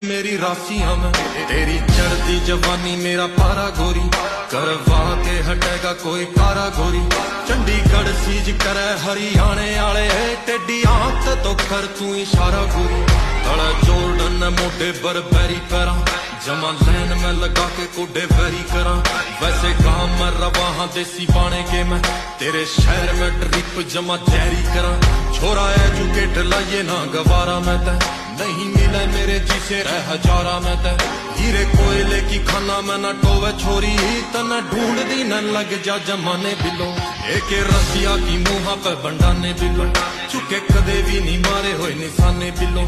मेरी राशियां में तेरी चढ़ती जवानी मेरा पारा गोरी करवा के हटेगा कोई कारा गोरी चंडीगढ़ सीज करे हरियाणे आले टेडी आंख तो कर तू इशारा गोरी तड़ा जोर्डन मोटे बरबेरी पैरा जमा लैन में लगा के कोडे बैरी करा वैसे काम मैं रवा हाँ देसी बाने के मैं तेरे शहर में ट्रिप जमा जैरी करा छोरा एजुकेट लाइए ना गवारा मैं तै नहीं मिले मेरे जिसे रह हजारा में तै हीरे कोयले की खाना में न टोवे छोरी तना ढूंढ दी न लग जा जमाने बिलो एक रसिया की मुंह पे बंडाने बिलो चुके कदे भी नहीं मारे हुए निशाने बिलो।